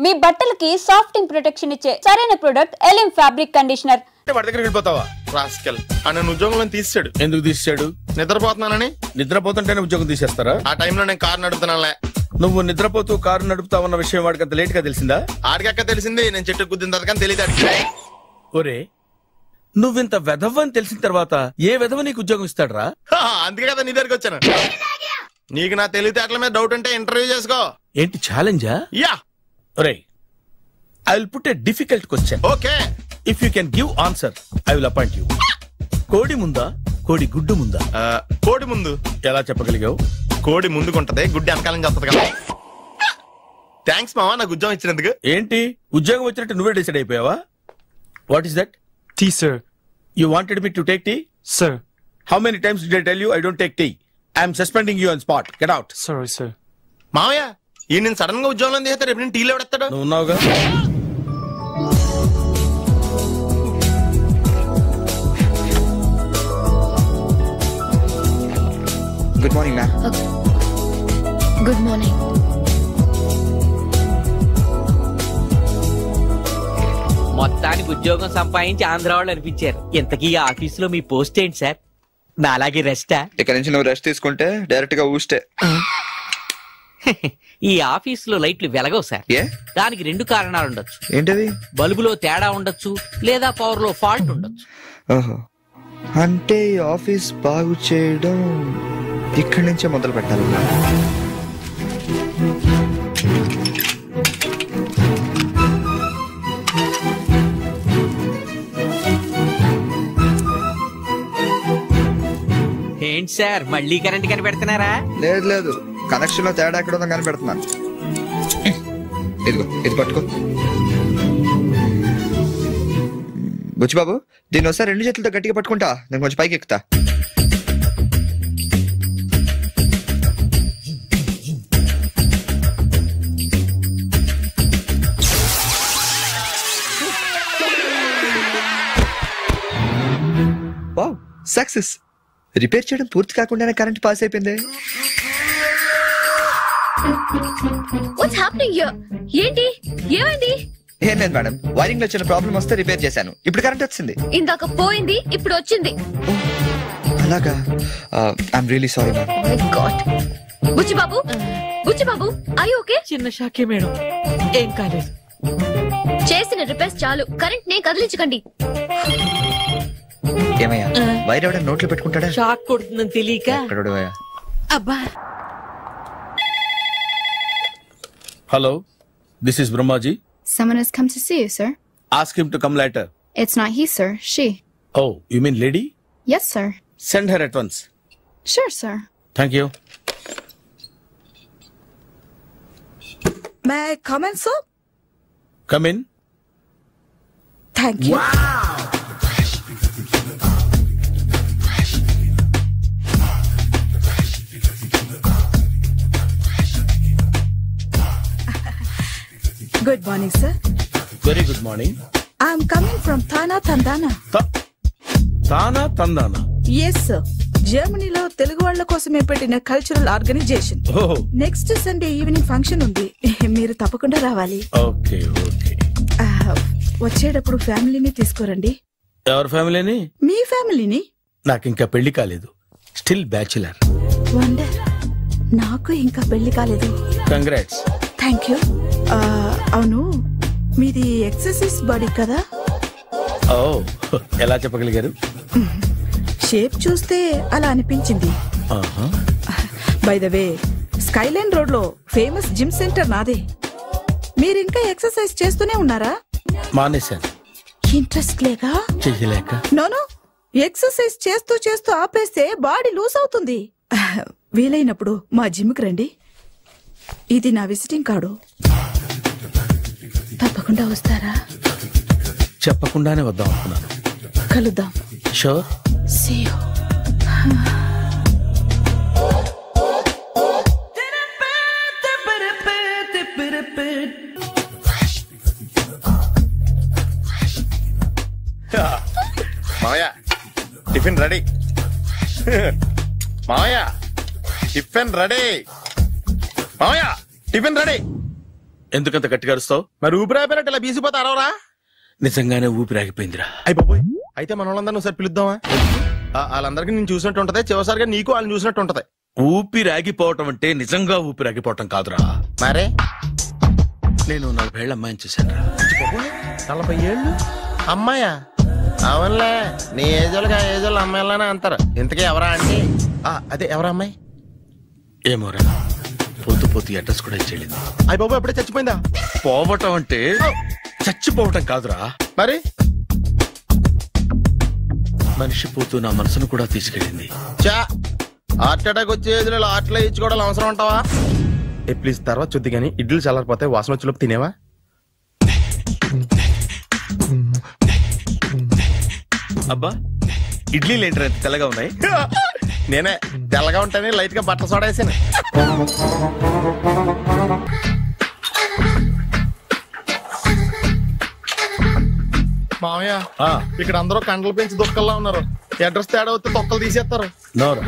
మీ బట్టలకి సాఫ్టింగ్ ప్రొటెక్షన్ ఇచ్చే సరైన ప్రొడక్ట్ ఎలిమ్ ఫ్యాబ్రిక్ కండిషనర్. వాడి దగ్గరికి వెళ్ళిపోతావా? రాస్కెల్ నన్ను ఉద్యోగంలో తీసాడు. ఎందుకు తీసాడు? నిద్రపోతున్నానని. నిద్రపోతుంటేనే ఉద్యోగం తీసేస్తారా? ఆ టైంలో నేను కారు నడుపుతున్నానులే. నువ్వు నిద్రపోతూ కారు నడుపుతావన్న విషయం వాడికి అంత లేట్ గా తెలిసిందా? ఆడికక్క తెలిసింది, నేను చెట్టు గుద్దిన తర్వాత కానీ తెలియదు. ఒరే, నువ్వింత వెధవ్ అని తెలిసిన తర్వాత ఏ వెధవ నీకు ఉద్యోగం ఇస్తాడరా? అందుకే కదా నీ దగ్గరికి వచ్చాను. నీకు నా తెలివితేటల మీద డౌట్ ఉంటే ఇంటర్వ్యూ చేసుకో. ఏంటి ఛాలెంజా? యా. ఒరే, I will put a difficult question. Okay. If you can give answer I will appoint you. కోడి ముందా, కోడి గుడ్డు ముందా? కోడి ముందు. ఎలా చెప్పగలిగావు? కోడి ముందుకుంటది, గుడ్డి వెనకాలం చేస్తుంది కదా. థ్యాంక్స్ మావా నాకు ఉద్యోగం ఇచ్చినందుకు. ఏంటి ఉద్యోగం వచ్చినట్టు నువ్వే డిసైడ్ అయిపోయావా? What is that? Tea sir. You wanted me to take tea? Sir. How many times did I tell you I don't take tea? I am suspending you on spot. Get out. Sorry, sir. మావయ్య, ఈ నేను sudden గా ఉద్యోగంలో తీస్తే రేపు నేను టీలో ఎవడెత్తాడు? నువ్వు ఉన్నావుగా. Good morning ma'am. Good morning. మొత్తానికి ఉద్యోగం సంపాదించి ఆంధ్ర వాళ్ళు అనిపించారు. ఇంతకీ ఆఫీసులో మీ పోస్ట్ ఏంటి సార్? నా అలాగే రెస్టా? ఇక్కడ నుంచి నువ్వు రెస్ట్ తీసుకుంటే డైరెక్ట్ గా ఊస్తే. ఈ ఆఫీసులో లైట్లు వెలగవు సార్. ఏ? దానికి 2 కారణాలు ఉండొచ్చు. ఏంటది? బల్బులో తేడా ఉండొచ్చు, లేదా పవర్ లో ఫాల్ట్ ఉండొచ్చు. ఓహో, అంటే ఈ ఆఫీస్ బాగు చేయడం ఇక్కడి నుంచే మొదలు పెట్టాలి. ఏంటి సార్ మళ్ళీ కరెంట్ కనిపెడుతున్నారా? లేదు లేదు, కనెక్షన్ లో తేడా ఎక్కడ ఉందో కనిపెడుతున్నాను. ఇదిగో ఇది పట్టుకో. బుచ్చిబాబు, దీన్ని ఒకసారి 2 చేతులతో గట్టిగా పట్టుకుంటా, నేను కొంచెం పైకి ఎక్కుతా. Wow, success. రిపేర్ చేయడం పూర్తి కాకుండానే కరెంట్ పాస్ అయిపోయింది. What's happening here? ఏంటి ఏమైంది? ఏం లేదు మేడం, వైరింగ్ లో చిన్న ప్రాబ్లం వస్తే రిపేర్ చేశాను. ఇప్పుడు కరెంట్ వచ్చింది. ఇందాక పోయింది, ఇప్పుడు వచ్చింది. అలాగా? I'm really sorry madam. Oh my God. Buchchibabu, Buchchibabu, I okay? చిన్న షాకే మేడం, ఏం కాలేదు. చేసిన రిపేర్స్ చాలు, కరెంట్ నే కదిలించకండి. ఏమయ్యా, వైర్ ఎవడ నోట్లో పెట్టుకుంటాడా? షాక్ కొడుతుందని తెలియక. అబ్బా. Hello, this is Brahmaji. Someone has come to see you, sir. Ask him to come later. It's not he, sir. She. Oh, you mean lady? Yes, sir. Send her at once. Sure, sir. Thank you. May I come in, sir? Come in. Thank you. Wow. Good morning, sir. Very good morning. I'm coming from Thana Tandana. Thana Tandana? Yes, sir. జర్మనీలో తెలుగు వాళ్ళ కోసమే పెట్టిన cultural organization. Next Sunday evening function ఉంది, మీరు తప్పకుండా రావాలి. Okay okay. వచ్చేటప్పుడు ఫ్యామిలీని తీసుకోరండి. ఎవరి ఫ్యామిలీని? మీ ఫ్యామిలీని. నాకు ఇంకా పెళ్లి కాలేదు, స్టిల్ బ్యాచులర్. వండర్, నాకు ఇంకా పెళ్లి కాలేదు. కంగ్రాట్స్. Thank you. అవును, మీది ఎక్సర్సైజ్ బాడీ కదా? ఓ, ఎలా చెప్పగలిగారు? షేప్ చూస్తే అలా అనిపించింది. By the way, Skyline road లో ఫేమస్ జిమ్ సెంటర్ నాదే. మీరు ఇంకా ఎక్సర్సైజ్ చేస్తూనే ఉన్నారా? మానేశాను. ఇంట్రెస్ట్ లేక? చెయ్యలేక. నోను, ఎక్సర్సైజ్ చేస్తూ చేస్తూ ఆపేస్తే బాడీ లూజ్ అవుతుంది. వీలైనప్పుడు మా జిమ్కి రండి. ఇది నా విజిటింగ్ కార్డు. తప్పకుండా వస్తారా? చెప్పకుండానే వద్దాం అనుకున్నాను. కలుద్దాం. షూర్. See you. మావయ్య, టిఫిన్ రెడీ. మావయ్య, టిఫిన్ రెడీ. మావయ్య, టిఫిన్ రెడీ. ఎందుకంత గట్టిగా అరుస్తావు? మరి ఊపిరి అయిపోయినట్టు ఇలా బీసిపోతే అరవరా? నిజంగానే ఊపిరాగిపోయిందిరా. అయిపోయి అయితే మన వాళ్ళందరినీ ఒకసారి పిలుద్దామా? వాళ్ళందరికీ నేను చూసినట్టు ఉంటది, చివరిసారిగా నీకు వాళ్ళని చూసినట్టు ఉంటది. ఊపిరాగిపోవటం అంటే నిజంగా ఊపిరాగిపోవటం కాదురా. మరే నేను 40 ఏళ్ల అమ్మాయిని చూశాను. 40 ఏళ్ళు అమ్మాయా? అవునులే, నీ ఏజోళ్ళకి ఆ ఏజోళ్ళు అమ్మాయిలానే అంటారు. ఇంతకీ ఎవరా అంటే? అదే ఎవరా అమ్మాయి? ఏమోరా, పోతూ పోతూ అడ్రస్ కూడా ఇచ్చేళ్ళింది. అయ్య బాబు ఎప్పుడే చచ్చిపోయిందా? పోవటం అంటే చచ్చిపోవటం కాదురా, మరి మనిషి పోతూ నా మనసును కూడా తీసుకెళ్ళింది. చా, హార్ట్ అటాక్ వచ్చే ఏజ్లో హార్ట్లో ఇచ్చుకోవడం అవసరం ఉంటావా? ప్లీజ్ తర్వాత చూద్ది కానీ ఇడ్లీలు చల్లారిపోతే వాసన వచ్చేలోపు తినేవా? అబ్బా, ఇడ్లీలు ఏంటంటే తెల్లగా ఉన్నాయి? నేనే తెల్లగా ఉంటానే లైట్ గా బట్టలు సోడా వేసాను. మామయ్య, ఇక్కడ అందరూ కండలు పెంచి దుక్కల్లా ఉన్నారు. అడ్రస్ తేడా వస్తే తొక్కలు తీసేస్తారు. Nora,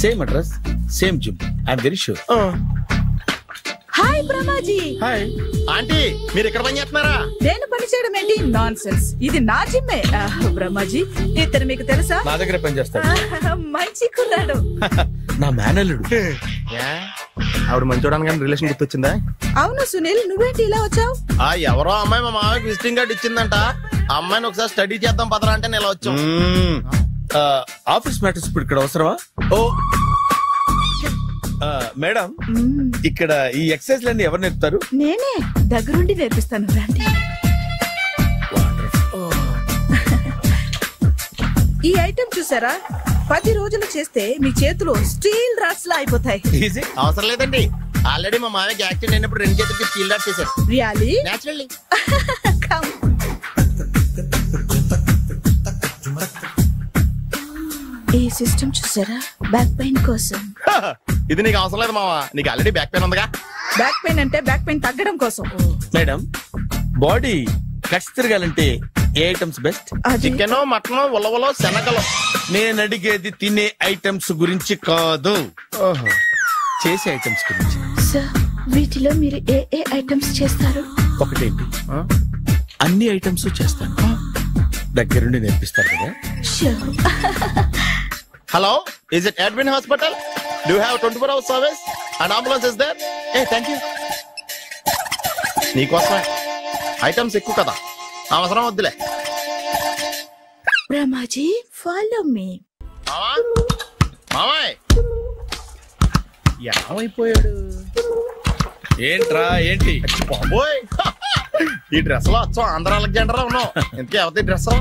same address, same gym. I'm very sure. Hi Brahmaji. Hi aunty, మీరు ఇక్కడ పని చేస్తున్నారా? నేను పని చేయడం ఏంటి? Nonsense. ఇది నా జిమ్మే. బ్రహ్మాజీ, ఇతను మీకు తెలుసా? నా దగ్గర పని చేస్తాడు. మంచి కుర్రాడు. నా మేనల్లుడు. ఆవిడ మంచి చూడడానికి రిలేషన్ గుర్తొచ్చిందా? అవును సునీల్, నువ్వేంటి ఇలా వచ్చావు? ఎవరో అమ్మాయి మా మామయ్యకి విజిటింగ్ కార్డు ఇచ్చిందంట. ఆ అమ్మాయిని ఒకసారి స్టడీ చేద్దాం పదరా అంటే నేను వచ్చాం. ఆఫీస్ మ్యాటర్స్ ఇప్పుడు ఇక్కడ అవసరమా? ఓ మేడం, ఇక్కడ ఈ ఎక్సర్సైజ్ లన్నీ ఎవరు నేర్పుతారు? నేనే దగ్గరుండి నేర్పిస్తాను, రండి. ఈ ఐటెం చూసారా? 10 రోజులు చేస్తే మీ చేతులు స్టీల్ రాట్స్ లా అయిపోతాయి. అవసరం లేదండి, ఆల్రెడీ మా మామయ్యకి యాక్సిడెంట్ అయినప్పుడు 2 చేతులకి స్టీల్ రాట్ చేశారు. రియల్లీ? నేచురల్లీ. ఈ సిస్టమ్ చూసారా? బ్యాక్ పెయిన్ కోసం. ఇది నీకు అవసరం లేదు మావా, నీకు ఆల్రెడీ బ్యాక్ పెయిన్ ఉందిగా. బ్యాక్ పెయిన్ అంటే బ్యాక్ పెయిన్ తగ్గడం కోసం. మేడం, బాడీ కట్స్ తిరగాలంటే ఏ ఐటమ్స్ బెస్ట్? చికెన్, మటన్, ఉలవలో, శనగలు. నేను అడిగేది తినే ఐటమ్స్ గురించి కాదు, చేసే ఐటమ్స్ గురించి. సార్, వీటిలో మీరు ఏ ఏ ఐటమ్స్ చేస్తారు? ఒకటేంటి, అన్ని ఐటమ్స్ చేస్తాను. దగ్గరుండి నేర్పిస్తారు కదా. Hello, is it Edwin Hospital? Do you have 24 hours service? An ambulance is there? Hey, thank you. నీకోసమే ఐటమ్స్ ఎక్కువ కదా, అవసరం వద్దులే. Brahmaji, follow me. మామాయ్ ఏమైపోయాడు? ఏంట్రా ఏంటి? బాబోయ్, ఈ డ్రెస్ లో వచ్చాం ఆంధ్ర అలెగ్జాండర్ లో ఉన్నావు. ఇంతకీ ఎవరి డ్రెస్?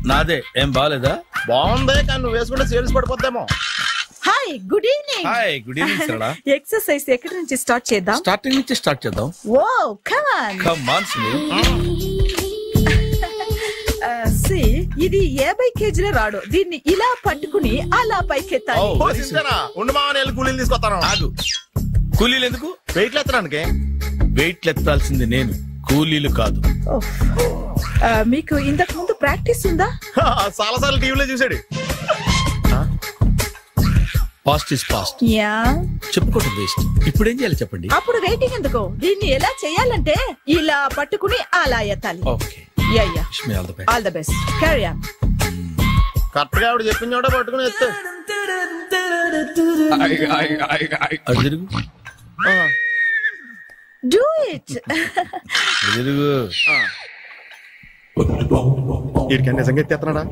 నాదే. ఏం బాగాలేదా? బాగుంది, కానీ నువ్వు వేసుకుంటే సేల్స్ పడిపోద్దేమో. Hi, good evening. Hi, good evening Sarala. Exercise ఎక్కడి నుంచి స్టార్ట్ చేద్దాం? స్టార్టింగ్ నుంచి స్టార్ట్ చేద్దాం. Oh come on. Come on Sunil. ఇది 50 కేజీల రాడు. దీన్ని ఇలా పట్టుకుని అలా పైకెత్తాలి. ఉండు మామ, నేను కూలీలు తీసుకొస్తాను. ఆగు, కూలీలు ఎందుకు? వెయిట్ ఎత్తడానికి. వెయిట్ ఎత్తాల్సింది నేను, కూలీలు కాదు. మీకు ఇంతకు ముందు ప్రాక్టీస్ ఉందా? చాలా సార్లు టీవీలో చూసాడు. Past is past. యా, చెప్పుకోవడం వేస్ట్. ఇప్పుడు ఏం చేయాలి చెప్పండి. అప్పుడు వెయిటింగ్ ఎందుకు? దీన్ని ఎలా చేయాలంటే ఇలా పట్టుకుని అలా ఎత్తాలి. Okay, ya ya, all the best. Carry on. Correct గా ఆవిడ చెప్పిన చోట పట్టుకుని ఎత్తు. Do it. వీడికి నిజంగా ఎత్తేస్తున్నాడా?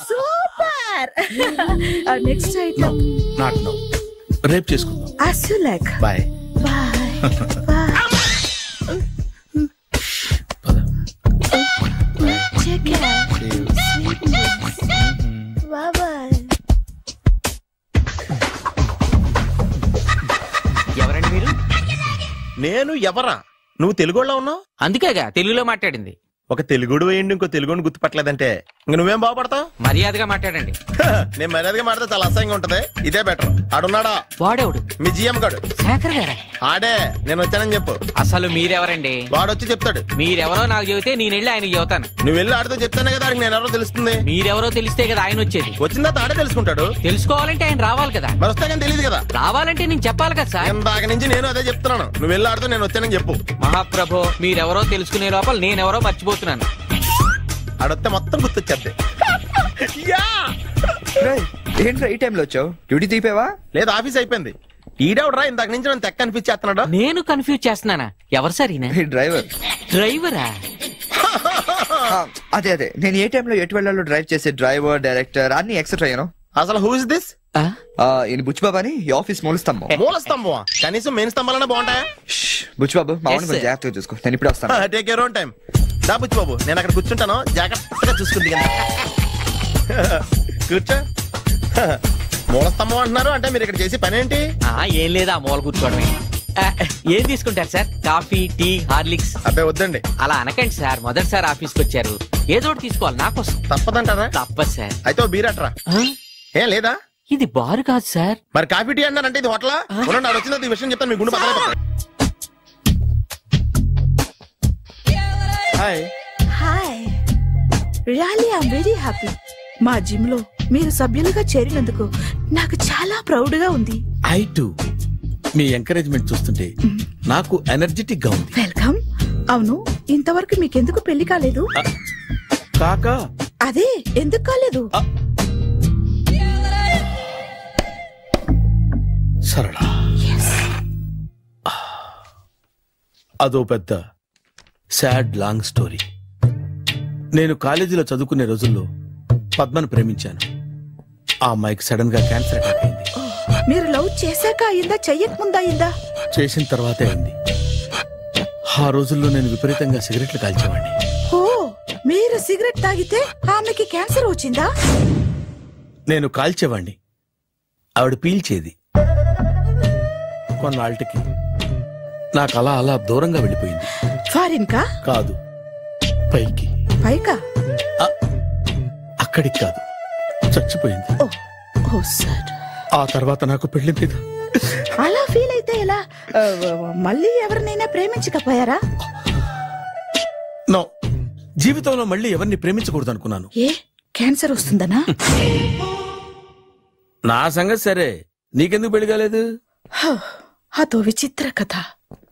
Super. Next item not now, రేపు చేసుకుందాం. as you like. బాయ్. ఎవరండి మీరు? నేను ఎవరా? నువ్వు తెలుగులో ఉన్నావు. అందుకేగా తెలుగులో మాట్లాడింది. ఒక తెలుగుడు వేయండి, ఇంకో తెలుగుని గుర్తుపట్టలేదంటే ఇంక నువ్వేం బాగుపడతావు? మర్యాదగా మాట్లాడండి. నేను మర్యాదగా మాట్లాడితే చాలా అసహ్యంగా ఉంటది. ఇదే బెటర్. ఆడున్నాడా? వాడేవుడు? మీ జిఎం గాడు. శేఖర్ గారా? ఆడే. నేను వచ్చానని చెప్పు. అసలు మీరెవరండి? వాడు వచ్చి చెప్తాడు. మీరెవరో నాకు చెబితే నేను వెళ్ళి ఆయనకి చెబుతాను. నువ్వు వెళ్ళి ఆడితో చెప్తానే కదా నేను ఎవరో తెలుస్తుంది. మీరెవరో తెలిస్తే కదా ఆయన వచ్చేది. వచ్చిన తర్వాత ఆడే తెలుసుకుంటాడు. తెలుసుకోవాలంటే ఆయన రావాలి కదా. మరి వస్తే కానీ తెలియదు కదా. రావాలంటే నేను చెప్పాలి కదా సార్. ఇందాక నుంచి నేను అదే చెప్తున్నాను. నువ్వు వెళ్ళి ఆడితో నేను వచ్చానని చెప్పు. మహాప్రభు, మీరెవరో తెలుసుకునే లోపల నేనెవరో మర్చిపోతున్నాను. ఆడొస్తే మొత్తం గుర్తొచ్చేద్ది. ఏంట్రా ఈ టైంలో వచ్చావు? డ్యూటీ తీపేవా? లేదు, ఆఫీస్ అయిపోయింది. ఈడెవడరా ఇందాక నుంచి నన్ను తెక్క అనిపించేస్తున్నాడు. నేను కన్ఫ్యూజ్ చేస్తున్నానా? ఎవరు సార్ ఈయన? డ్రైవర్. డ్రైవరా? అదే నేను ఏ టైంలో ఎటు వెళ్ళాలో డ్రైవ్ చేసే డ్రైవర్, డైరెక్టర్ అన్ని ఎక్సెట్రా యూనో. అసలు హూ ఇస్ దిస్? ఈయన బుచ్చిబాబు అని ఈ ఆఫీస్ మూల స్తంభం. మూల స్తంభం? కనీసం మెయిన్ స్తంభాలనే బాగుంటాయా? బుచ్చిబాబు మా Yes, sir. జాగ్రత్తగా చూసుకో. నేను ఇప్పుడు వస్తాను. Take your own time. దా బుచ్చిబాబు, నేను అక్కడ కూర్చుంటాను. జాగ్రత్తగా చూసుకుంది. కూర్చో. మూల స్తంభం అంటున్నారు అంటే మీరు ఇక్కడ చేసే పని ఏంటి? ఏం లేదా, మూల కూర్చోవడమే. ఏం తీసుకుంటారు సార్? Coffee, tea, Horlicks? అబ్బాయి వద్దండి. అలా అనకండి సార్, మొదటిసారి ఆఫీస్కి వచ్చారు. ఏదో ఒకటి తీసుకోవాలి నా కోసం. తప్పదంటారా? తప్పదు సార్. అయితే ఓ బీర్ అట్రా. ఏం లేదా? ఇది బారు కాదు సార్. మరి కాఫీ టీ అన్నారంటే ఇది హోటలా? ఉండండి, ఆడ వచ్చిందో ఈ విషయం చెప్తాను. మీ గుండె పక్కన. Hi. Hi, really I'm very happy. మా జిమ్ లో మీరు సభ్యులుగా చేరినందుకు నాకు చాలా ప్రౌడ్ గా ఉంది. I to. మీ ఎంకరేజ్మెంట్ చూస్తుంటే నాకు ఎనర్జెటిక్ గా ఉంది. వెల్కమ్. అవును, ఇంతవరకు మీకెందుకు పెళ్లి కాలేదు? కాకా అదే ఎందుకు కాలేదు? సరళ, అదో పెద్ద సాడ్ లాంగ్ స్టోరీ. నేను కాలేజీలో చదువుకునే రోజుల్లో పద్మను ప్రేమించాను. ఆ అమ్మాయికి సడన్ గా క్యాన్సర్ అటాక్ అయింది. మీరు లవ్ చేశాక అయిందా, చెయ్యక ముందా అయిందా? చేసిన తర్వాతే అయింది. ఆ రోజుల్లో నేను విపరీతంగా సిగరెట్లు కాల్చేవాడిని. ఓ, మీరు సిగరెట్ తాగితే ఆమెకి క్యాన్సర్ వచ్చిందా? నేను కాల్చేవాణ్ణి, ఆవిడ పీల్చేది. కొన్నాళ్ళకి నాకు అలా అలా దూరంగా వెళ్ళిపోయింది. ఫారిన్ కా? కాదు, పైకి. పైకా? అక్కడికి కాదు, చచ్చిపోయింది. ఓ సార్. ఆ తర్వాత నాకు పెళ్లి మీద. అలా ఫీల్ అయితే ఎలా? మళ్ళీ ఎవరినైనా ప్రేమించకపోయారా? నో, జీవితంలో మళ్ళీ ఎవరిని ప్రేమించకూడదు అనుకున్నాను. ఏ, క్యాన్సర్ వస్తుందనా? నా సంగతి సరే, నీకెందుకు పెళ్లి కాలేదు? అదో విచిత్ర కథ.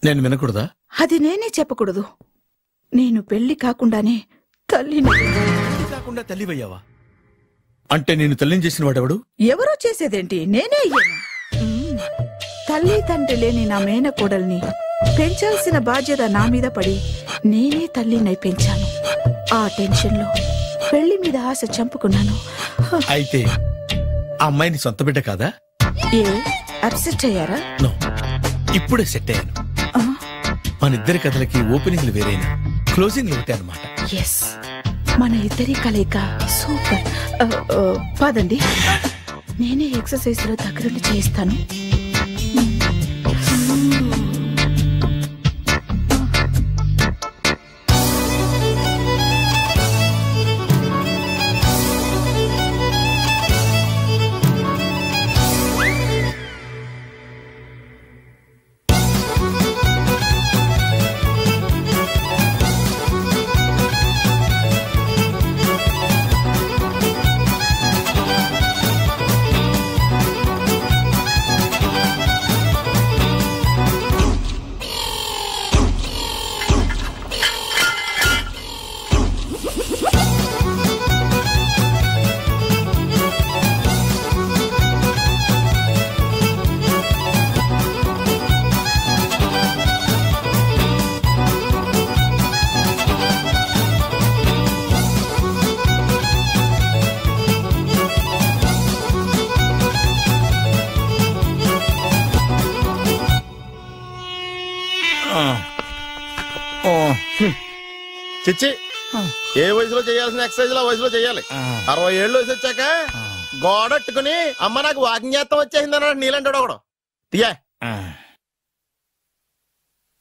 నేను వినకూడదా? అది నేనే చెప్పకూడదు. నేను పెళ్లి కాకుండానే తల్లిని. పెళ్లి కాకుండా తల్లివయ్యావా? అంటే నేను తల్లిని చేసిన వాడెవడు? ఎవరో చేసేదేంటి, నేనే అయ్యాను. తల్లి తండ్రి లేని నా మేనకోడల్ని పెంచాల్సిన బాధ్యత నా మీద పడి నేనే తల్లినై పెంచాను. ఆ టెన్షన్ లో పెళ్లి మీద ఆశ చంపుకున్నాను. అయితే ఆ అమ్మాయిని సొంత బిడ్డ కాదా? ఏ, అప్సెట్ అయ్యారా? నో, ఇప్పుడే సెట్ అయ్యాను. మన ఇద్దరి కథలకి ఓపెనింగ్లు వేరైనా క్లోజింగ్లు ఒకటే అన్నమాట. ఎస్, మన ఇద్దరి కలయిక సూపర్. పదండి, నేనే ఎక్సర్సైజ్ లో దగ్గరుండి చేయిస్తాను. చిచ్చి, ఏ వయసులో చేయాల్సిన ఎక్సర్సైజ్ లో వయసులో చేయాలి. 60 ఏళ్ళు వయసు వచ్చాక గోడట్టుకుని అమ్మ నాకు వాకింగ్ చేస్తాం వచ్చేసింది అన్నాడు నీలంటాడు ఒకడు. తీయా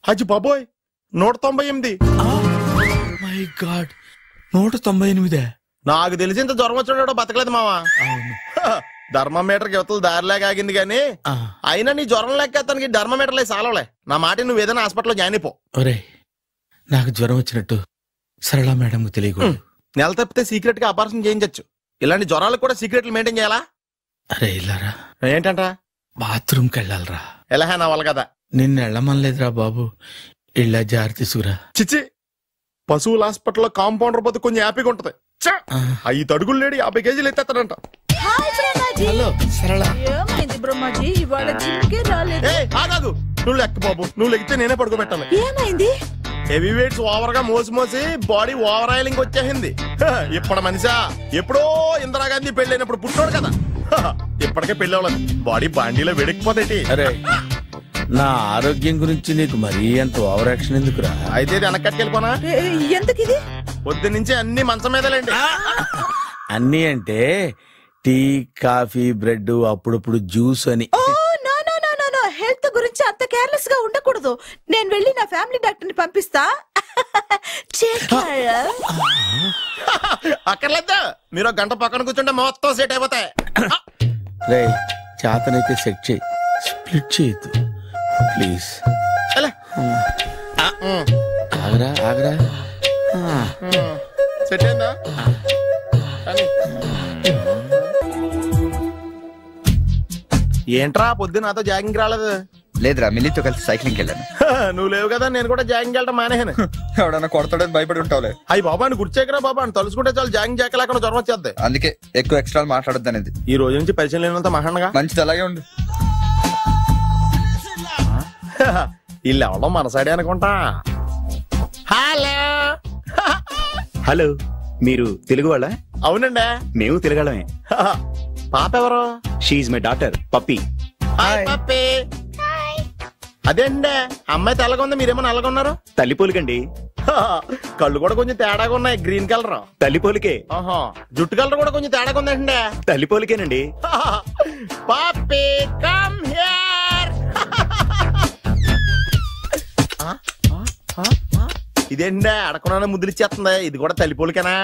అజ్జి బాబోయ్, 198. My God, 198. నాకు తెలిసి ఇంత జ్వరం వచ్చాడో బతకలేదు మావా. ధర్మమీటర్కి యువతలు దారిలాగా ఆగింది గానీ అయినా నీ జ్వరం లెక్క తనకి ధర్మమీటర్లే సాలవలే. నా మాట నువ్వు ఏదైనా హాస్పిటల్లో జాయిన్ అయిపో. ఒరే నాకు జ్వరం వచ్చినట్టు సరళ మేడం తెలియకూడదు. నెల తప్పితే సీక్రెట్ గా ఆపరేషన్ చేయించచ్చు. ఇలాంటి జ్వరాలకు కూడా సీక్రెట్లు మెయింటైన్ చేయాలా? అరే ఇల్లారా ఏంటంట? బాత్రూమ్కి వెళ్ళాలరా. ఎలా నా వాళ్ళ కదా. నిన్ను వెళ్ళమనలేదురా బాబు. ఇళ్ళ జారి తీసుకురా. చిచ్చి, పశువుల హాస్పిటల్లో కాంపౌండర్ పోతే కొంచెం హ్యాపీగా ఉంటది. 5 అడుగులు లేడి 50 కేజీలు ఎత్తేస్తాడంట. హలో సరళ. ఏమైంది బ్రహ్మాజీ, ఇవాళ జిమ్కే రాలేదు? ఆగాదు, నువ్వు లెక్క బాబు. నువ్వు లెక్కితే నేనే పడుకోబెట్టాను. ఏమైంది? హెవీ వెయిట్స్ ఓవర్ గా మోసి బాడీ ఓవర్ ఆయిలింగ్ వచ్చేసింది. ఇప్పుడు మనిషా ఎప్పుడో ఇందిరాగాంధీ పెళ్ళైనప్పుడు పుట్టినోడు కదా. ఇప్పటికే పెళ్ళి అవ్వలేదు, బాడీ బాండీలో వెడికిపోతేటి. అరే నా ఆరోగ్యం గురించి నీకు మరీ అంత ఓవర్ యాక్షన్ ఎందుకురా? అయితే ఇది వెనక్కట్టుకెళ్ళిపోనా? ఎందుకు ఇది? పొద్దు నుంచి అన్ని మంచం మీదలేండి. అన్ని అంటే టీ, కాఫీ, బ్రెడ్, అప్పుడప్పుడు జ్యూస్ అని. హెల్త్ గురించి అంత కేర్లెస్ గా ఉండకూడదు. నేను వెళ్ళి నా ఫ్యామిలీ డాక్టర్ ని పంపిస్తా. అక్కర్లేదు, మీరు గంట పక్కన కూర్చుంటే మొత్తం సెట్ అయిపోతాయి. రే చేతనైతే సెట్ చేయి, స్ప్లిట్ చేయొద్దు ప్లీజ్. ఆగరా ఆగరా. సెట్ అయిందా? ఏంట్రా పొద్దు నాతో జాగింగ్ రాలేదు? లేదురా, మిల్లితో కలిసి సైక్లింగ్ వెళ్ళాను. నువ్వు లేవు కదా, నేను కూడా జాగింగ్ వెళ్ళడం మానేహాను. ఎవడన్నా కొడతాడని భయపడి ఉంటావులే. అయ్యి బాబా అని గుర్చేకరా బాబా అని తలుసుకుంటే చాలు జాగింగ్ చేయలేకుండా జ్వరం వచ్చేద్ది. అందుకే ఎక్కువ ఎక్స్ట్రా మాట్లాడద్దు అనేది. ఈ రోజు నుంచి పరిచయం లేనంత మహానగా. మంచిది, అలాగే ఉండు. వీళ్ళు ఎవడం మనసాడే అనుకుంటా. హలో హలో, మీరు తెలుగు వాళ్ళ? అవునండి, మేము తెలుగాళ్ళమే. పాప ఎవరు? షీఈ్ మై డాటర్ పప్పి. పప్పి. అదేండి, అమ్మాయి తెల్లగా ఉంది, మీరేమో నల్లగా ఉన్నారు. తల్లిపోలికండి. కళ్ళు కూడా కొంచెం తేడాగా ఉన్నాయి, గ్రీన్ కలర్. తల్లిపోలికే. జుట్టు కలర్ కూడా కొంచెం తేడాగా ఉందండి. తల్లిపోలికేనండి. పప్పి కమ్ హియర్. ఇదేండి అడగకుండా ముద్దులు ఇచ్చేస్తుంది. ఇది కూడా తల్లిపోలికేనా?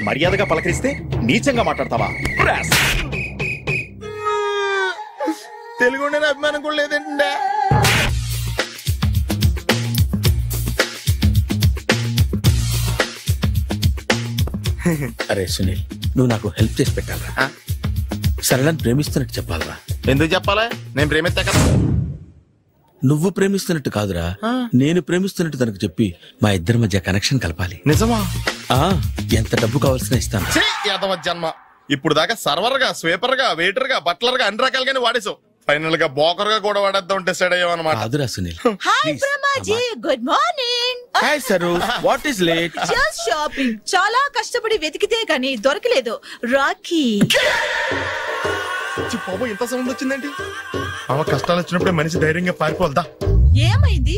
మర్యాదగా పలకరిస్తే నీచంగా మాట్లాడతావా? తెలుగు అభిమానం కూడా లేదండి. అరే సునీల్, నువ్వు నాకు హెల్ప్ చేసి పెట్టాలరా. సరళని ప్రేమిస్తున్నట్టు చెప్పాలరా. ఎందుకు చెప్పాలా? నేను ప్రేమిస్తా కదా. నువ్వు ప్రేమిస్తున్నట్టు కాదురా, నేను ప్రేమిస్తున్నట్టు తనకు చెప్పి మా ఇద్దరి మధ్య కనెక్షన్ కలపాలి. నిజమా? ఎంత డబ్బు కావాల్సిన ఇస్తాను. జన్మ ఇప్పుడు దాకా సర్వర్ గా, స్వీపర్ గా, వెయిటర్ గా, బట్లర్ గా అన్ని రకాలుగానే వాడేసావు. ఫైనల్ గా బోకర్ గా కూడా వాడేద్దాం డిసైడ్ అయ్యామన్నమాట. కాదురా Sunil. Hi Brahmaji, good morning. Hi sir, what is late? Just shopping. చాలా కష్టపడి వెతికితే గానీ దొరకలేదు. రాఖీ. బాబు ఇంత సౌండ్ వచ్చిందేంటి? అవ కష్టాలు వచ్చినప్పుడే మనిషి ధైర్యంగా పారిపోల్దా. ఏమైంది?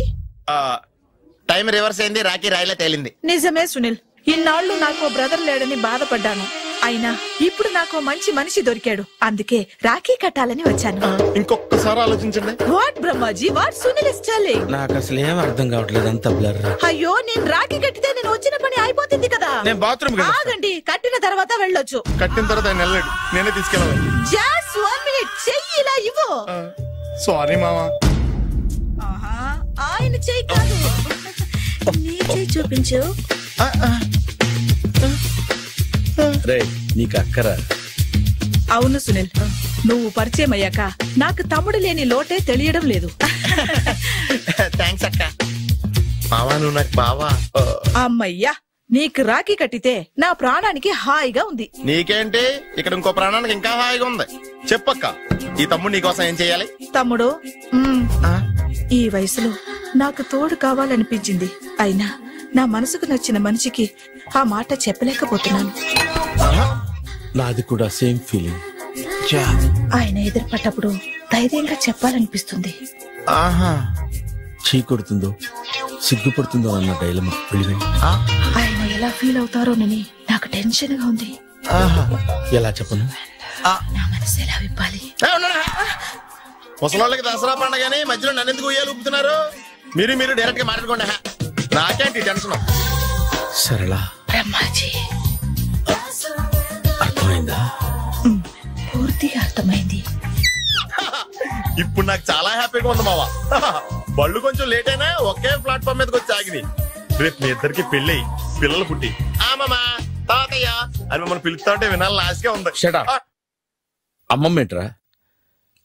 టైం రివర్స్ అయింది, రాఖీ రాయిలా తేలింది. నిజమే సునీల్, ఇన్నాళ్ళు నాకు బ్రదర్ లేడని బాధపడ్డాను. అయినా ఇప్పుడు నాకు మంచి మనిషి దొరికాడు. అందుకే రాఖీ కట్టాలని వచ్చాను. ఇంకొకసారి ఆలోచించండి. What Brahmaji, what Sunil is telling? నాకు అసలు ఏం అర్థం కావట్లేదు, అంత బ్లర్. అయ్యో, నేను రాఖీ కట్టితే నేను వచ్చిన పని అయిపోతుంది కదా. నేను బాత్రూమ్ ఆగండి, కట్టిన తర్వాత వెళ్ళొచ్చు. కట్టిన తర్వాత ఆయన వెళ్ళాడు, నేనే తీసుకెళ్ళాలి. జస్ట్ 1 minute, చెయ్యి ఇలా ఇవ్వు. సారీ మామా. ఆయన చెయ్యి కాదు, నీ చెయ్యి చూపించు. రే నీకు అక్కరా? అవును సునీల్, నువ్వు పరిచయం అయ్యాక నాకు తమ్ముడు లేని లోటే తెలియడం లేదు. థ్యాంక్స్ అక్క. బావా నువ్వు నాకు బావా. అమ్మయ్యా, నీకు రాఖీ కట్టితే నా ప్రాణానికి హాయిగా ఉంది. నీకేంటి, ఇక్కడ ఇంకో ప్రాణానికి ఇంకా హాయిగా ఉంది. చెప్పక్క, ఈ తమ్ముడు నీకోసం ఏం చెయ్యాలి? తమ్ముడు, ఈ వయసులో నాకు తోడు కావాలనిపించింది. అయినా నా మనసుకు నచ్చిన మనిషికి ఆ మాట చెప్పలేకపోతున్నాను. నాది కూడా సేమ్ ఫీలింగ్. ఆయన ఎదురుపడ్డప్పుడు ధైర్యంగా చెప్పాలనిపిస్తుంది. చీకొడుతుందో సిగ్గుపడుతుందో అన్న డైలమా. ఆయన ఎలా ఫీల్ అవుతారోనని నాకు టెన్షన్ గా ఉంది. ఎలా చెప్పను? నా మనసు ఎలా విప్పాలి? ముసలోళ్ళకి దసరా పండగని మధ్యలో నన్ను ఎందుకు ఉయ్యాలు ఊపుతున్నారు? మీరు డైరెక్ట్ గా మాట్లాడుకోండి. నాకేంటి టెన్షన్? సరళ అర్థమైందా? పూర్తిగా అర్థమైంది. ఇప్పుడు నాకు చాలా హ్యాపీగా ఉంది మావా. బళ్ళు కొంచెం లేట్ అయినా ఒకే ప్లాట్ఫామ్ మీదకి వచ్చి ఆగింది. రేపు మీ ఇద్దరికి పెళ్ళి పిల్లలు పుట్టి ఆమమ్మా తాతయ్య అని మమ్మల్ని పిలుస్తా ఉంటే వినాలి లాస్ట్గా ఉంది. అమ్మమ్మ ఏంట్రా?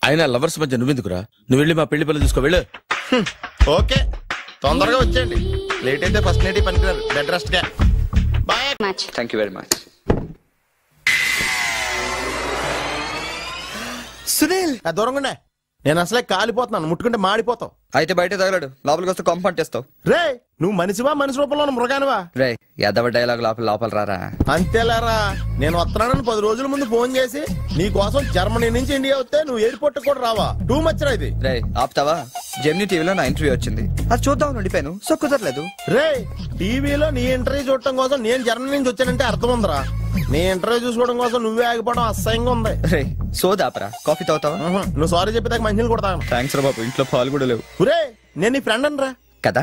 ఆయన లవర్స్ మధ్య నువ్వెందుకురా? నువ్వు వెళ్ళి మా పెళ్లి పిల్లలు చూసుకో వెళ్ళు. ఓకే, తొందరగా వచ్చేయండి. లేట్ అయితే ఫస్ట్ నైట్ పనికిరారు. బెడ్ రెస్ట్ గా. Bye. Thank you very much. Sunil, దూరంగా ఉండే. నేను అసలే కాలిపోతున్నాను, ముట్టుకుంటే మాడిపోతావు. అయితే బయట తగలడు, లోపలికి వస్తే కాంపౌండ్ చేస్తావు. రే, నువ్వు మనిషివా మనిషి రూపంలో మృగానివా? రే, యాదవ డైలాగ్ లోపల రారా. అంతేలేరా, నేను వస్తున్నానని 10 రోజుల ముందు ఫోన్ చేసి నీ కోసం జర్మనీ నుంచి ఇండియా వస్తే నువ్వు ఎయిర్పోర్ట్ కూడా రావా? టూ మచ్ రా ఇది. రే ఆపుతావా? జెమినీ టీవీలో నా ఇంటర్వ్యూ వచ్చింది, అది చూద్దాం ఉండిపోయాను. సో కుదరలేదు. రే, టీవీలో నీ ఇంటర్వ్యూ చూడటం కోసం నేను జర్మనీ నుంచి వచ్చానంటే అర్థం ఉందిరా. నీ ఇంటర్వ్యూ చూసుకోవడం కోసం నువ్వే ఆగిపోవడం అసహ్యంగా ఉంది. రే సోదాపరా, కాఫీ తాగుతావా? నువ్వు సారీ చెప్పేదాకా మంచినీళ్ళు కొడతాను. థ్యాంక్స్ రా బాబు, ఇంట్లో పాలు కూడా లేవు. రే, నేను నీ ఫ్రెండ్ అని రా కదా.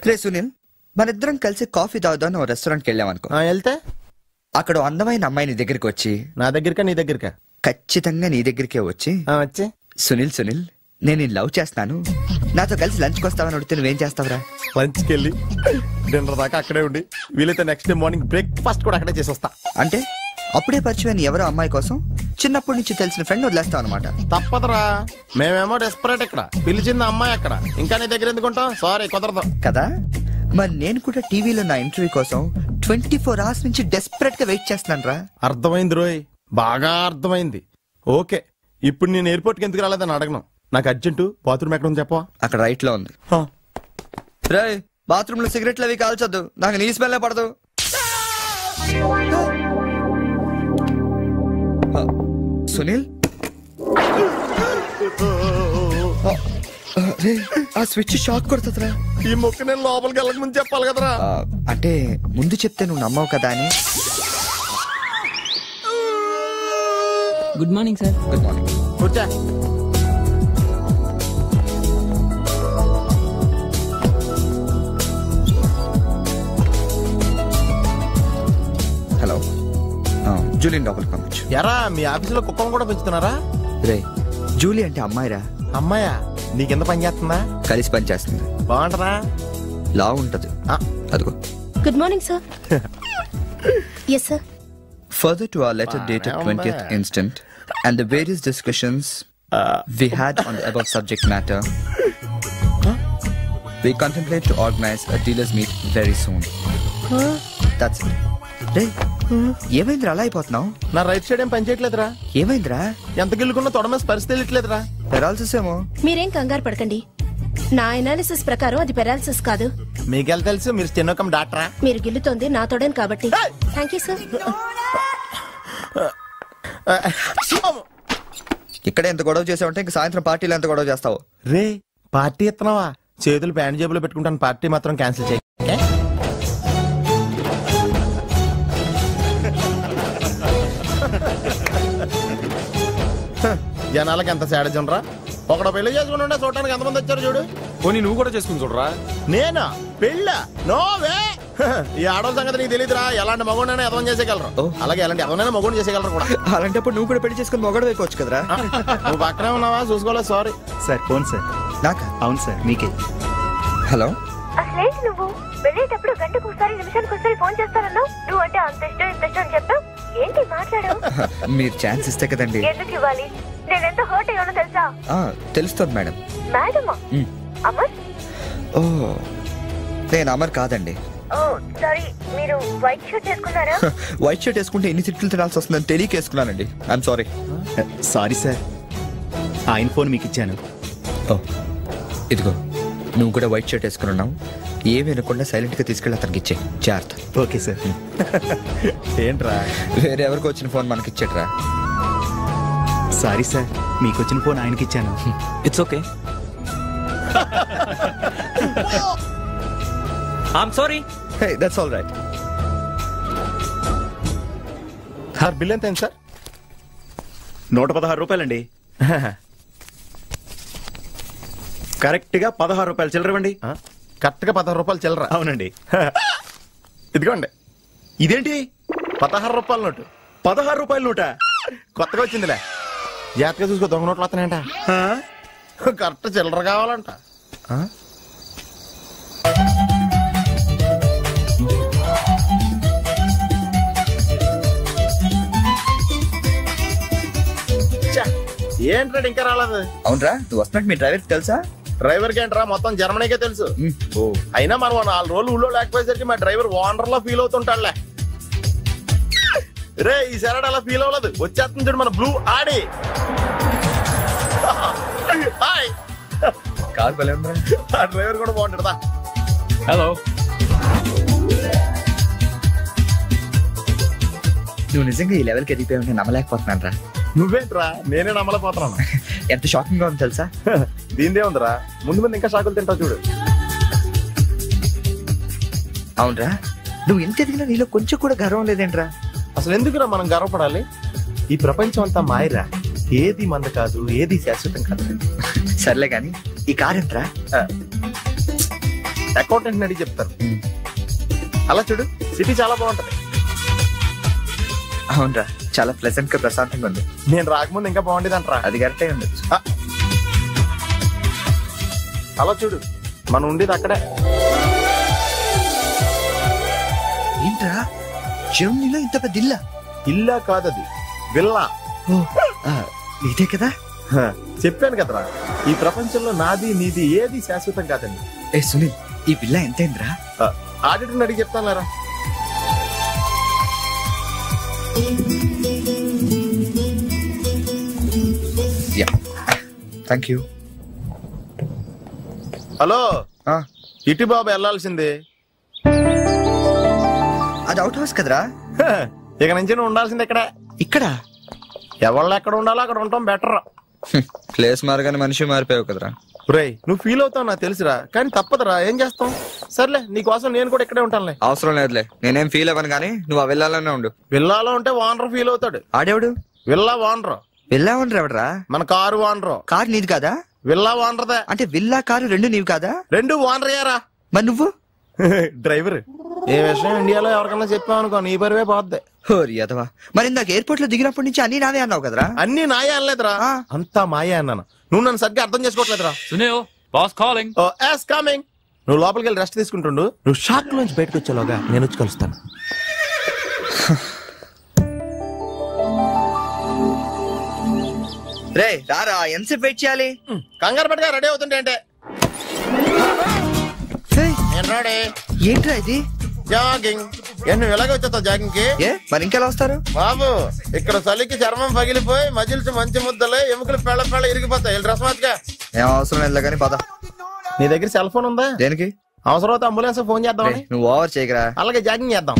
రే సునీల్, మన ఇద్దరం కలిసి కాఫీ తాగుదాం ఓ రెస్టారెంట్కి వెళ్ళాం అనుకో. వెళ్తే అక్కడ అందమైన అమ్మాయి నీ దగ్గరికి వచ్చి, నా దగ్గరకా నీ దగ్గరకా? ఖచ్చితంగా నీ దగ్గరికే వచ్చి సునీల్ సునీల్ నేను లవ్ చేస్తాను, నాతో కలిసి లంచ్కి వస్తావని అడిగితే నువ్వేం చేస్తావురా? లంచ్కి వెళ్ళి డిన్నర్ దాకా అక్కడే ఉండి వీలైతే నెక్స్ట్ డే మార్నింగ్ బ్రేక్ఫాస్ట్ కూడా అక్కడే చేసి వస్తా. అంటే అప్పుడే పరిచయం ఎవరో అమ్మాయి కోసం చిన్నప్పటి నుంచి తెలిసిన ఫ్రెండ్ వదిలేస్తావు అనమాట. తప్పదురా, మేమేమో డెస్పరేట్ ఇక్కడ, పిలిచింది అమ్మాయి అక్కడ, ఇంకా నీ దగ్గర ఎందుకుంటాం? సారీ కుదరదు కదా. మరి నేను కూడా టీవీలో నా ఇంటర్వ్యూ కోసం 24 hours నుంచి డెస్పరేట్ గా వెయిట్ చేస్తున్నాను రా. అర్థమైంది రోయ్, బాగా అర్థమైంది. ఓకే, ఇప్పుడు నేను ఎయిర్పోర్ట్కి ఎందుకు రాలేదని అడగను. నాకు అర్జెంటు బాత్రూమ్ ఎక్కడ ఉంది చెప్పవా? అక్కడ రైట్ లో ఉంది. రే, బాత్రూమ్ లో సిగరెట్లు అవి కాల్చొద్దు, నాకు నీ స్మెల్ పడదు. సునీల్, ఆ స్విచ్ షాక్ కొడుతుందిరా. ఈ మొక్క నేను లోపలికి వెళ్ళక ముందు చెప్పాలి కదరా. అంటే ముందు చెప్తే నువ్వు నమ్మవు కదా అని. Good morning sir. Good morning. కూర్చో. హలో, జూలియన్ లోపలికి పంపించు. ఎరా, మీ ఆఫీసులో కుక్కను కూడా పెంచుతున్నారా? రే, జూలీ అంటే అమ్మాయిరా. అమ్మాయా? నీకెంత పని చేస్తుందా? కలిసి పని చేస్తుంది. బాగుంటదా? లా ఉంటది. అదిగో. Good morning sir. Yes sir. Further to our letter dated 20th instant and the various discussions we had on the above subject matter, we contemplate to organize a dealers meet very soon. That's it. రే, ఏమైందిరా అలా అయిపోతున్నావు? నా right side ఏం పని చేయట్లేదురా. ఏమైందిరా? ఎంత గిల్లుకున్నా తొడమేసి పరిస్థితి వెళ్ళట్లేదురా. Paralysis ఏమో. మీరేం కంగారు పడకండి, నా అనాలిసిస్ ప్రకారం అది పెరాలసిస్ కాదు. మీకెళ్ళ తెలుసు, మీరు స్టెనోకం డాక్టరా? మీరు గిల్లుతోంది నా తోడని కాబట్టి. Thank you sir. ఇక్కడ ఎంత గొడవ చేసావంటే ఇంక సాయంత్రం పార్టీలో ఎంత గొడవ చేస్తావు? రే, పార్టీ ఇస్తున్నావా? చేతులు ప్యాంట్ జేబులో పెట్టుకుంటాను, పార్టీ మాత్రం క్యాన్సిల్ చేయి. జనాలకి ఎంత సాడజం రా. ఒకడు పెళ్లి చేసుకుని ఉండే చూడటానికి ఎంతమంది వచ్చారు చూడు. పోనీ నువ్వు కూడా చేసుకుని చూడరా. నేనా? పెళ్ళ? నోవే. ఈ ఆడవాళ్ళ సంగతి నీకు తెలియదురా. ఎలాంటి మగోడైనా ఎదవం చేసేయగలరు, అలాగే ఎలాంటి ఎదవనైనా మగోడు చేసేయగలరు కూడా. అలాంటప్పుడు నువ్వు కూడా పెళ్లి చేసుకుని మొగడు వేయకోవచ్చు కదరా. నువ్వు పక్కనే ఉన్నావా? చూసుకోలేదు. Sorry sir. Phone sir. నాకా? అవును సార్, మీకే. హలో, అసలేంటి నువ్వు వెళ్ళేటప్పుడు గంటకు ఒకసారి నిమిషానికి ఒకసారి ఫోన్ చేస్తానన్నావు. నువ్వు అంటే అంత ఇష్టం ఇంత ఇష్టం అని చెప్పావు. ఏంటి మాట్లాడావు? మీరు ఛాన్స్ ఇస్తే కదండి. ఎందుకు ఇవ్వాలి? నేనెంత హర్ట్ అయ్యానో తెలుసా? తెలుస్తుంది మేడం. మేడమా? అమర్? ఓ, నేను అమర్ కాదండి. ఓ సారీ, మీరు వైట్ షర్ట్ వేసుకున్నారా? వైట్ షర్ట్ వేసుకుంటే ఎన్ని తిట్లు తినాల్సి వస్తుందని తెలియక వేసుకున్నానండి. I'm sorry. సారీ సార్, ఆయన ఫోన్ మీకు ఇచ్చాను. ఓ, ఇదిగో, నువ్వు కూడా వైట్ షర్ట్ వేసుకుని ఉన్నావు. ఏమి అనుకుండా సైలెంట్ గా తీసుకెళ్ళి అతనికి ఇచ్చే జాగ్రత్త. Okay sir. ఏంట్రా? వేరే ఎవరికి వచ్చిన ఫోన్ మనకి ఇచ్చేట్రా. సారీ సార్, మీకు వచ్చిన ఫోన్ ఆయనకి ఇచ్చాను. It's okay. I'm sorry. Hey, that's all right. Bill ఎంత సార్? 116 రూపాయలండి. కరెక్ట్ గా 16 రూపాయలు చిల్లరవండి. కరెక్ట్గా 16 రూపాయలు చిల్లర. అవునండి. ఇదిగోండి. ఇదేంటి 16 రూపాయల నోటు. 16 రూపాయల నోట? కొత్తగా వచ్చిందిలే. జాగ్రత్తగా చూసుకో, దొంగ నోట్లు వస్తున్నాయంట. కరెక్ట్ చిల్లర కావాలంట. ఏంట్రా ఇంకా రాలేదు? అవునరా, నువ్వు వస్తున్నట్టు మీ డ్రైవర్ తెలుసా? డ్రైవర్ కి ఏంట్రా మొత్తం జర్మనీకే తెలుసు. అయినా మనం 4 రోజులు ఊళ్ళో లేకపోయేసరికి మా డ్రైవర్ ఓనర్ లా ఫీల్ అవుతుంటాడులే. రే ఈ సరడ్ అలా ఫీల్ అవ్వలేదు. వచ్చేస్తుంది చూడు మన బ్లూ ఆడి. హాయ్. కార్ భలే ఉందా? ఆ డ్రైవర్ కూడా బాగుంటాడా? హలో. నువ్వు నిజంగా ఈ లెవెల్కి ఎదిగిపోయి నమ్మలేకపోతున్నాను రా. నువ్వేంట్రా, నేనే నమ్మలేకపోతున్నాను. ఎంత షాకింగ్ గా ఉంది తెలుసా? దీనిదే ఉందిరా, ముందు ముందు ఇంకా షాకులు తింటావు చూడు. అవునరా, నువ్వు ఎంత ఎదిగినా నీలో కొంచెం కూడా గర్వం లేదేంట్రా? అసలు ఎందుకురా మనం గర్వపడాలి? ఈ ప్రపంచం అంతా మాయరా. ఏది మంద కాదు, ఏది శాశ్వతం కాదు. సర్లే గాని ఈ కార్ ఏంట్రా? అకౌంటెంట్ అడిగి చెప్తారు. అలా చూడు, సిటీ చాలా బాగుంటది. అవునరా, చాలా ప్లెజెంట్ గా ప్రశాంతంగా ఉంది. నేను రాకముందు ఇంకా బాగుండేది అంటరా. అది కరెక్టే ఉండొచ్చు. అలా చూడు, మనం ఉండేది అక్కడే. ఏంట్రా, జర్మనీలో ఇంత పెద్ద ఇల్లా? ఇల్లా కాదది, విల్లా. ఇదే కదా? చెప్పాను కదరా, ఈ ప్రపంచంలో నాది నీది ఏది శాశ్వతం కాదండి. ఏ సునీల్, ఈ విల్లా ఎంతైందిరా? ఆడిటర్ అడిగి చెప్తాను లేరా. Thank you. హలో, ఇటు బాబు వెళ్ళాల్సింది. అది అవుట్ హౌస్ కదరా? ఇక నుంచి నువ్వు ఉండాల్సింది ఇక్కడ. ఇక్కడ ఎవళ్ళు ఎక్కడ ఉండాలో అక్కడ ఉంటాం బెటర్. ప్లేస్ మారగానే మనిషి మారిపోయావు కదరా. రేయ్, నువ్వు ఫీల్ అవుతావు నాకు తెలుసురా, కానీ తప్పదురా, ఏం చేస్తాం. సర్లే, నీకోసం నేను కూడా ఇక్కడే ఉంటానులే. అవసరం లేదులే, నేనేం ఫీల్ అవ్వను కానీ నువ్వు ఆ విల్లాలోనే ఉండు. విల్లాలో ఉంటే ఓనర్ ఫీల్ అవుతాడు. ఆడేవాడు? Villa owner. విల్లా ఓనర్ ఎవడరా? మన కారు ఓనర్. కారు నీది కాదా? విల్లా ఓనర్దే. అంటే విల్లా కారు రెండు నీవి కాదా? రెండు ఓనర్ అయ్యారా. మరి నువ్వు డ్రైవర్. ఏ విషయం ఇండియాలో ఎవరికన్నా చెప్పావు అనుకో, నీ పరివే పోద్ది. మరి ఇందాక ఎయిర్పోర్ట్ లో దిగినప్పటి నుంచి అన్ని నావే అన్నావు కదరా? అన్ని నాయే అనలేదురా, అంతా మాయే అన్నాను. నువ్వు నన్ను సరిగ్గా అర్థం చేసుకోవట్లేదురా. Sunil, boss calling. Oh yes coming. నువ్వు లోపలికి వెళ్ళి రెస్ట్ తీసుకుంటుండు. నువ్వు షాక్ నుంచి బయటకు వచ్చేలోగా నేను వచ్చి కలుస్తాను. రే రారా, ఎంతసేపు వెయిట్ చేయాలి? కంగారు పట్టుగా రెడీ అవుతుంటే అంటే. ఏంట్రా ఇది? జాగింగ్. నువ్వు ఎలాగ వచ్చేస్తావు జాగింగ్ కి? మరి ఇంకెలా వస్తారు బాబు? ఇక్కడ చలికి చర్మం పగిలిపోయి మజిల్స్ మంచి ముద్దలే, ఎముకలు పెళ్ళ పెళ్ళ ఇరిగిపోతాయి. డ్రెస్ మార్చుగా. ఏం అవసరం లేదు కానీ పద. నీ దగ్గర సెల్ ఫోన్ ఉందా? దేనికి? అవసరం అయితే అంబులెన్స్ ఫోన్ చేద్దాం. నువ్వు ఓవర్ చేయకరా. అలాగే జాగింగ్ చేద్దాం.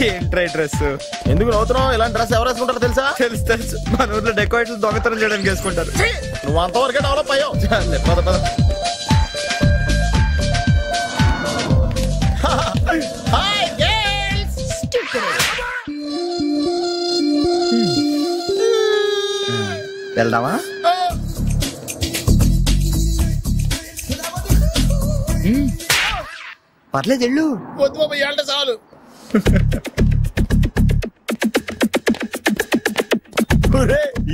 ఏంట్రా డ్రెస్? ఎందుకు నవ్వుతున్నావు? ఇలాంటి డ్రెస్ ఎవరు వేసుకుంటారో తెలుసా? తెలుసు తెలుసు, మన ఊర్లో డెకోరేట్లు దొంగతనం చేయడానికి వేసుకుంటారు. నువ్వు అంతవరకే డెవలప్ అయ్యావు. పద పద. వెళ్దామా? పర్లేదు వెళ్ళు. వద్దు బాబు, ఏళ్ళ చాలు.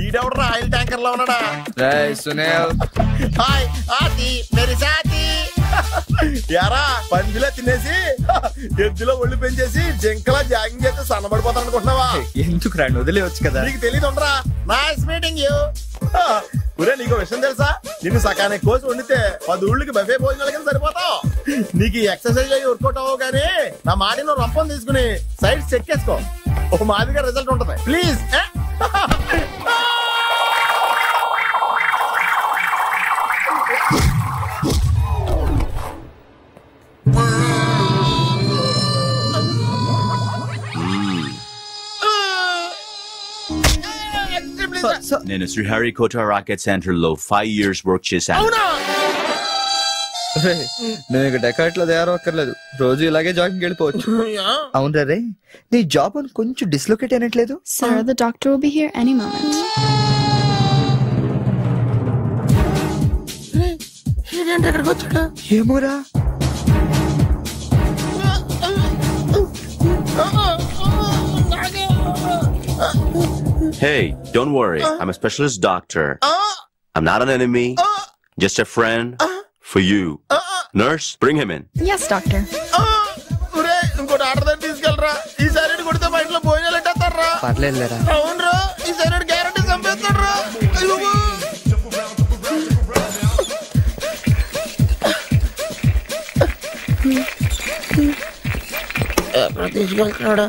ఈడెవడరా ఆయిల్ ట్యాంకర్ లో ఉన్నాడా? సునీల్. హాయ్ ఆతి మేరీ సాతి. యారా, పందిలా తినేసి ఎద్దులో ఒళ్ళు పెంచేసి జింకలా జాగింగ్ చేస్తే సన్నబడిపోతాను అనుకుంటున్నావా? ఎందుకు రాండి, వదిలేవచ్చు కదా. నీకు తెలియదు ఉండరా. Nice meeting you. ఒరే, నీకు విషయం తెలుసా? నిన్ను సకానికి కోసి వండితే 10 ఊళ్ళకి బఫే భోజనాల కింద సరిపోతావు. నీకు ఎక్సర్సైజ్ అయ్యి వర్కౌట్ అవ్వవు కానీ నా మాట నువ్వు రంపం తీసుకుని సైడ్ చెక్ చేసుకో. ఒక మాదిరిగా రిజల్ట్ ఉంటుంది. ప్లీజ్. నేను శ్రీహరికోట రాకెట్ సెంటర్ లో 5 years వర్క్ చేశాను. నువ్వు ఇక డెకాట్ లో తయారక్కర్లేదు, రోజు ఇలాగే జాగింగ్ వెళ్ళిపోవచ్చు. అవును రే, నీ జాబ్ అని కొంచెం dislocate అయినట్లేదు? Sir, the doctor will be here any moment. ఎక్కడికి వచ్చాడు? ఏమోరా. Hey, don't worry. I'm a specialist doctor. I'm not an enemy. Just a friend for you. Nurse, bring him in. Yes, doctor. ఇంకోటి order దగ్గర తీసుకెళ్ళరా. ఈ side కొడితే మా ఇంట్లో భోజనాలు ఎట్టేస్తారా? పర్లేదులేరా. అవునరా, ఈ సైడ్ గ్యారంటీ చంపేస్తాడరా. తీసుకెళ్తున్నాడా?